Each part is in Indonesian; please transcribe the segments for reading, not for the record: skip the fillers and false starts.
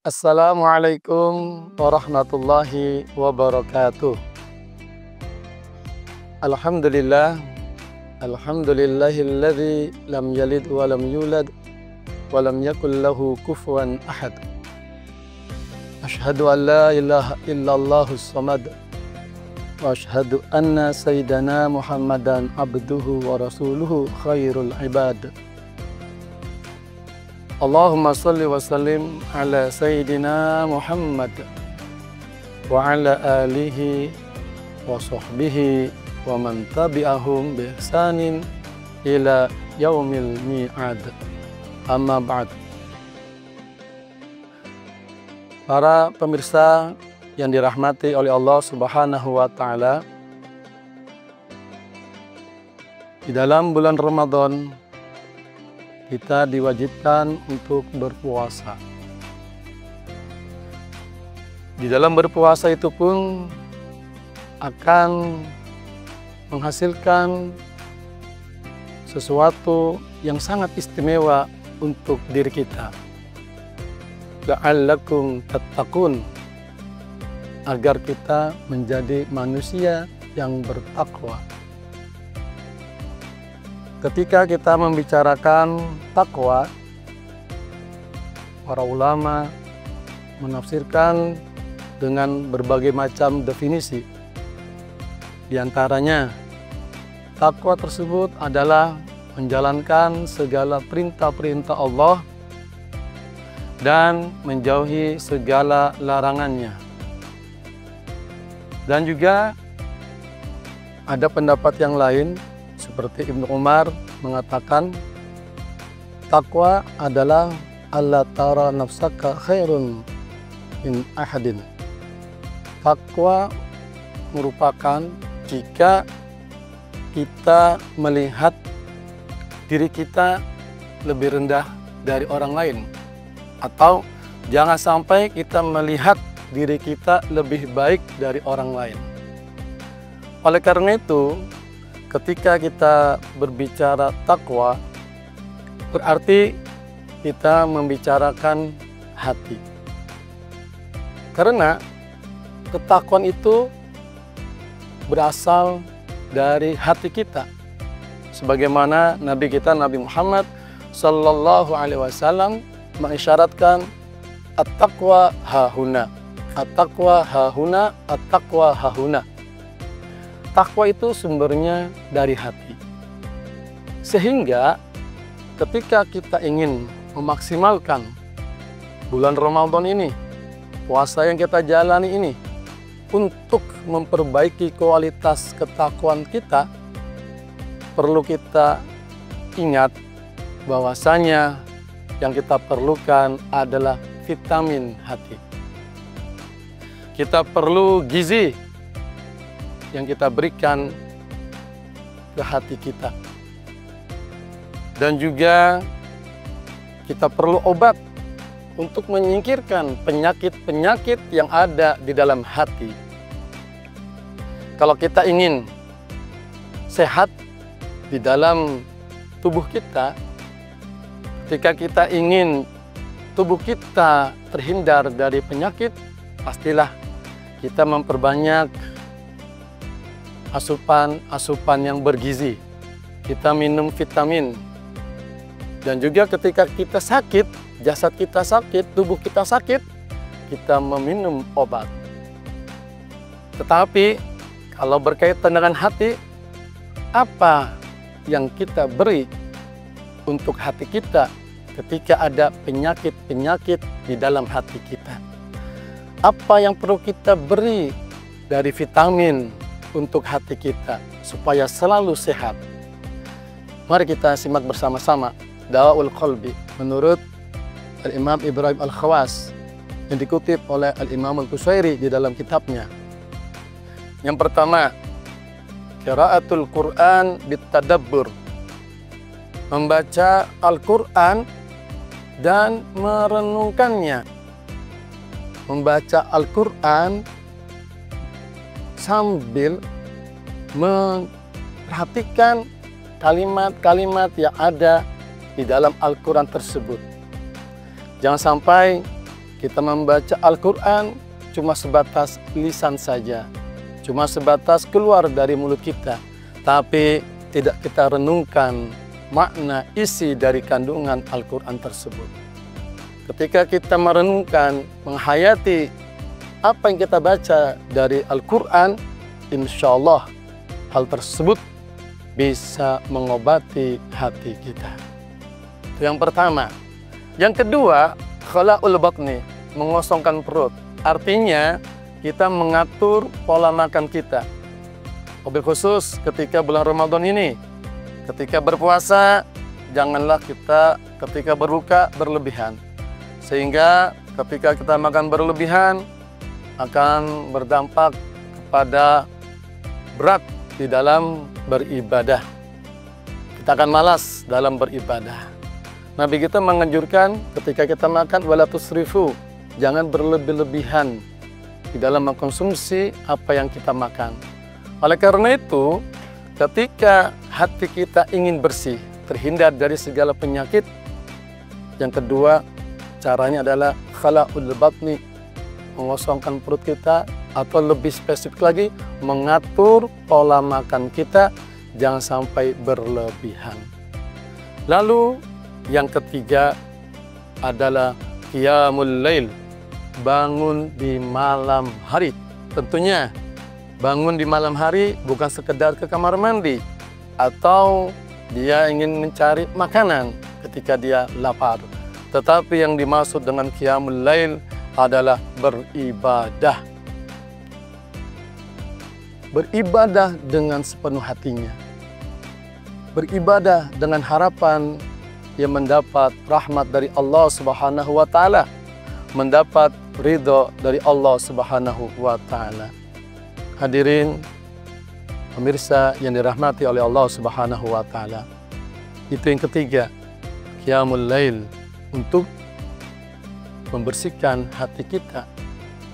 Assalamualaikum warahmatullahi wabarakatuh. Alhamdulillah, alhamdulillahilladzi lam yalid wa lam yulad wa lam yakul lahu kufuwan ahad. Asyhadu an la ilaha illallahus samad wa asyhadu anna sayyidana Muhammadan abduhu wa rasuluhu khairul ibad. Allahumma salli wa sallim ala Sayyidina Muhammad wa ala alihi wa sahbihi wa man tabi'ahum bi ihsanin ila yaumil mi'ad. Amma ba'd. Para pemirsa yang dirahmati oleh Allah Subhanahu wa taala, di dalam bulan Ramadan kita diwajibkan untuk berpuasa. Di dalam berpuasa itu pun akan menghasilkan sesuatu yang sangat istimewa untuk diri kita. La'allakum tattaqun, agar kita menjadi manusia yang bertakwa. Ketika kita membicarakan takwa, para ulama menafsirkan dengan berbagai macam definisi. Di antaranya, takwa tersebut adalah menjalankan segala perintah-perintah Allah dan menjauhi segala larangannya. Dan juga ada pendapat yang lain, seperti Ibnu Umar mengatakan, takwa adalah alla tara nafsaka khairun min ahadin. Takwa merupakan jika kita melihat diri kita lebih rendah dari orang lain, atau jangan sampai kita melihat diri kita lebih baik dari orang lain. Oleh karena itu, ketika kita berbicara takwa, berarti kita membicarakan hati. Karena ketakwaan itu berasal dari hati kita. Sebagaimana Nabi kita, Nabi Muhammad Sallallahu Alaihi Wasallam mengisyaratkan at-taqwa hahuna, at-taqwa hahuna, at-taqwa hahuna. Takwa itu sumbernya dari hati. Sehingga ketika kita ingin memaksimalkan bulan Ramadan ini, puasa yang kita jalani ini, untuk memperbaiki kualitas ketakwaan kita, perlu kita ingat bahwasanya yang kita perlukan adalah vitamin hati. Kita perlu gizi yang kita berikan ke hati kita. Dan juga kita perlu obat untuk menyingkirkan penyakit-penyakit yang ada di dalam hati. Kalau kita ingin sehat di dalam tubuh kita, ketika kita ingin tubuh kita terhindar dari penyakit, pastilah kita memperbanyak asupan yang bergizi. Kita minum vitamin. Dan juga ketika kita sakit, jasad kita sakit, tubuh kita sakit, kita meminum obat. Tetapi kalau berkaitan dengan hati, apa yang kita beri untuk hati kita ketika ada penyakit-penyakit di dalam hati kita? Apa yang perlu kita beri dari vitamin untuk hati kita supaya selalu sehat? Mari kita simak bersama-sama Dawaul Qalbi menurut Al-Imam Ibrahim Al-Khawas yang dikutip oleh Al-Imam Al-Qusairi di dalam kitabnya. Yang pertama, qiraatul Quran bitadabbur, membaca Al-Quran dan merenungkannya. Membaca Al-Quran sambil memperhatikan kalimat-kalimat yang ada di dalam Al-Quran tersebut. Jangan sampai kita membaca Al-Quran cuma sebatas lisan saja, cuma sebatas keluar dari mulut kita, tapi tidak kita renungkan makna isi dari kandungan Al-Quran tersebut. Ketika kita merenungkan, menghayati apa yang kita baca dari Al-Quran, insya Allah hal tersebut bisa mengobati hati kita. Itu yang pertama. Yang kedua, khala'ul batni, mengosongkan perut. Artinya kita mengatur pola makan kita. Wabil khusus ketika bulan Ramadan ini, ketika berpuasa, janganlah kita ketika berbuka berlebihan. Sehingga ketika kita makan berlebihan akan berdampak kepada berat di dalam beribadah. Kita akan malas dalam beribadah. Nabi kita menganjurkan ketika kita makan wala tusrifu, jangan berlebih-lebihan di dalam mengkonsumsi apa yang kita makan. Oleh karena itu, ketika hati kita ingin bersih, terhindar dari segala penyakit, yang kedua caranya adalah khala'ul batni, mengosongkan perut kita, atau lebih spesifik lagi, mengatur pola makan kita, jangan sampai berlebihan. Lalu yang ketiga adalah qiyamul lail, bangun di malam hari. Tentunya bangun di malam hari bukan sekedar ke kamar mandi atau dia ingin mencari makanan ketika dia lapar, tetapi yang dimaksud dengan qiyamul lail adalah beribadah. Beribadah dengan sepenuh hatinya. Beribadah dengan harapan yang mendapat rahmat dari Allah Subhanahu wa Ta'ala, mendapat ridho dari Allah Subhanahu wa Ta'ala. Hadirin pemirsa yang dirahmati oleh Allah Subhanahu wa Ta'ala, itu yang ketiga, qiyamul lail, untuk membersihkan hati kita,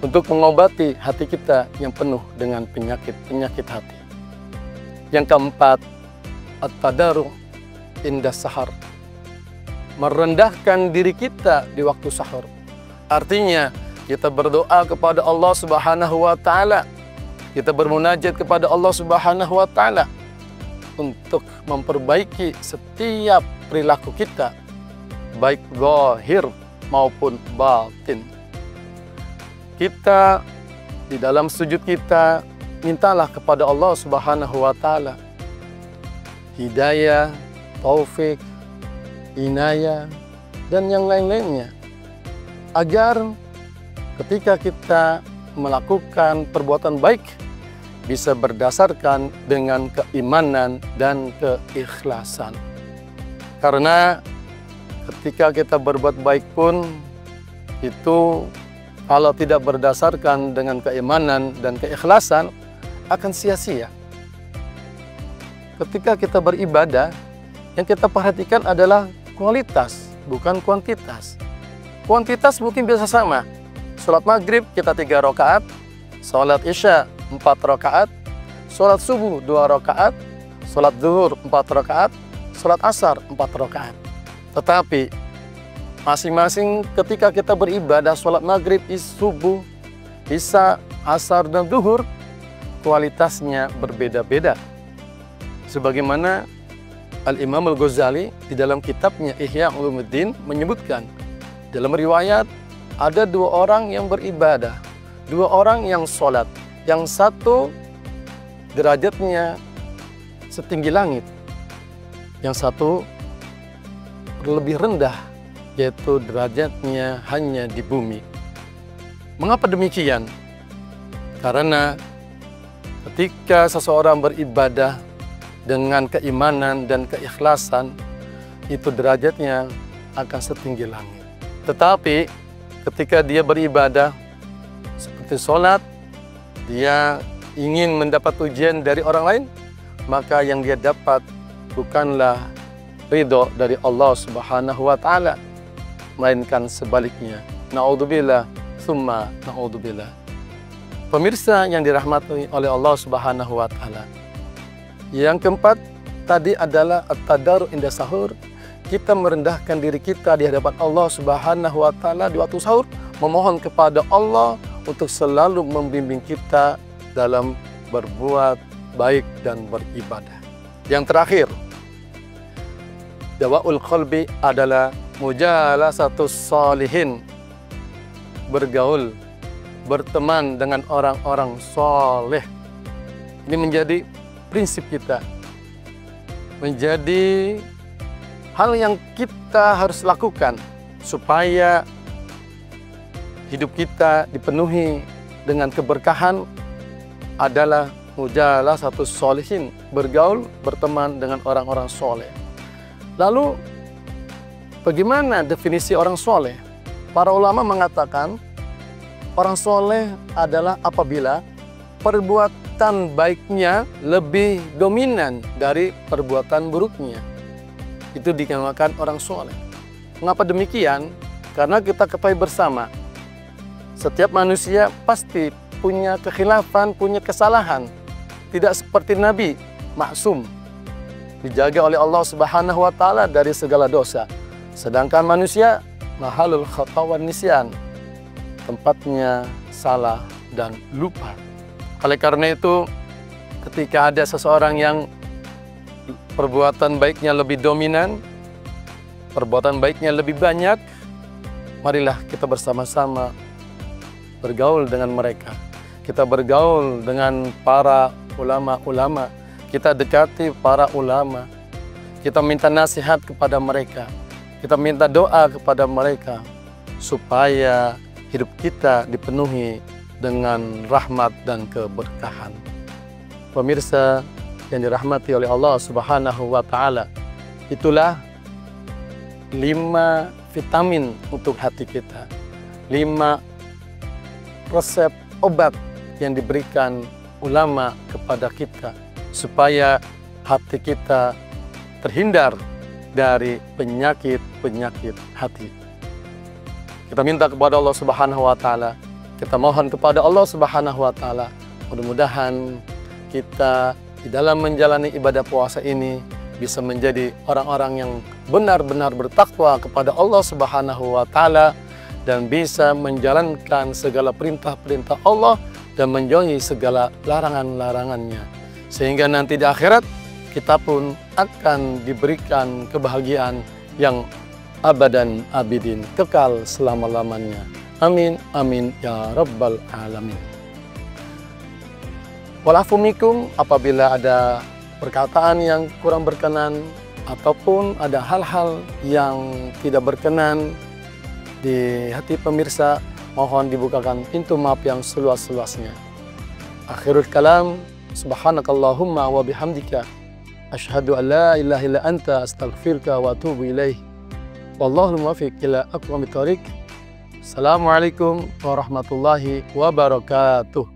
untuk mengobati hati kita yang penuh dengan penyakit-penyakit hati. Yang keempat, at-tadaru' inda sahar, merendahkan diri kita di waktu sahur. Artinya kita berdoa kepada Allah Subhanahu wa Ta'ala, kita bermunajat kepada Allah Subhanahu wa Ta'ala untuk memperbaiki setiap perilaku kita, baik zahir maupun batin. Kita di dalam sujud kita mintalah kepada Allah Subhanahu wa Ta'ala hidayah, taufik, inayah, dan yang lain-lainnya, agar ketika kita melakukan perbuatan baik bisa berdasarkan dengan keimanan dan keikhlasan. Karena ketika kita berbuat baik pun itu kalau tidak berdasarkan dengan keimanan dan keikhlasan akan sia-sia. Ketika kita beribadah, yang kita perhatikan adalah kualitas, bukan kuantitas. Kuantitas mungkin biasa sama. Sholat maghrib kita 3 rakaat, sholat isya 4 rakaat, sholat subuh 2 rakaat, sholat zuhur 4 rakaat, sholat asar 4 rakaat. Tetapi masing-masing ketika kita beribadah sholat maghrib, subuh, isya, asar, dan zuhur, kualitasnya berbeda-beda. Sebagaimana Al-Imam Al-Ghazali di dalam kitabnya Ihya Ulumuddin menyebutkan, dalam riwayat ada 2 orang yang beribadah, 2 orang yang sholat. Yang satu derajatnya setinggi langit, yang satu lebih rendah, yaitu derajatnya hanya di bumi. Mengapa demikian? Karena ketika seseorang beribadah dengan keimanan dan keikhlasan, itu derajatnya akan setinggi langit. Tetapi ketika dia beribadah seperti sholat, dia ingin mendapat ujian dari orang lain, maka yang dia dapat bukanlah ridho dari Allah Subhanahu wa Ta'ala, melainkan sebaliknya. Na'udzubillah, summa na'udzubillah. Pemirsa yang dirahmati oleh Allah Subhanahu wa Ta'ala, yang keempat tadi adalah at-tadaru' inda sahur. Kita merendahkan diri kita di hadapan Allah Subhanahu wa Ta'ala di waktu sahur, memohon kepada Allah untuk selalu membimbing kita dalam berbuat baik dan beribadah. Yang terakhir, dawaul qalbi adalah mujalasatus sholihin, bergaul, berteman dengan orang-orang soleh. Ini menjadi prinsip kita, menjadi hal yang kita harus lakukan supaya hidup kita dipenuhi dengan keberkahan adalah mujalasatus sholihin, bergaul, berteman dengan orang-orang soleh. Lalu bagaimana definisi orang soleh? Para ulama mengatakan orang soleh adalah apabila perbuatan baiknya lebih dominan dari perbuatan buruknya. Itu dinamakan orang soleh. Mengapa demikian? Karena kita ketahui bersama, setiap manusia pasti punya kekhilafan, punya kesalahan. Tidak seperti Nabi, maksum, dijaga oleh Allah Subhanahu wa Ta'ala dari segala dosa. Sedangkan manusia mahalul khata wan nisyan, tempatnya salah dan lupa. Oleh karena itu, ketika ada seseorang yang perbuatan baiknya lebih dominan, perbuatan baiknya lebih banyak, marilah kita bersama-sama bergaul dengan mereka. Kita bergaul dengan para ulama-ulama, kita dekati para ulama, kita minta nasihat kepada mereka, kita minta doa kepada mereka, supaya hidup kita dipenuhi dengan rahmat dan keberkahan. Pemirsa yang dirahmati oleh Allah Subhanahu wa Ta'ala, itulah 5 vitamin untuk hati kita, 5 resep obat yang diberikan ulama kepada kita supaya hati kita terhindar dari penyakit-penyakit hati. Kita minta kepada Allah Subhanahu wa Ta'ala, kita mohon kepada Allah Subhanahu wa Ta'ala, mudah-mudahan kita di dalam menjalani ibadah puasa ini bisa menjadi orang-orang yang benar-benar bertakwa kepada Allah Subhanahu wa Ta'ala dan bisa menjalankan segala perintah-perintah Allah dan menjauhi segala larangan-larangannya. Sehingga nanti di akhirat kita pun akan diberikan kebahagiaan yang abadan abidin, kekal selama-lamanya. Amin, amin, ya rabbal alamin. Walafu minkum, apabila ada perkataan yang kurang berkenan ataupun ada hal-hal yang tidak berkenan di hati pemirsa, mohon dibukakan pintu maaf yang seluas-luasnya. Akhirul kalam, subhanakallahumma wa bihamdika, asyhadu an la ilaha illa anta, astaghfiruka wa atubu ilaih. Wallahul muwaffiq ila aqwamit thoriq. Assalamualaikum warahmatullahi wabarakatuh.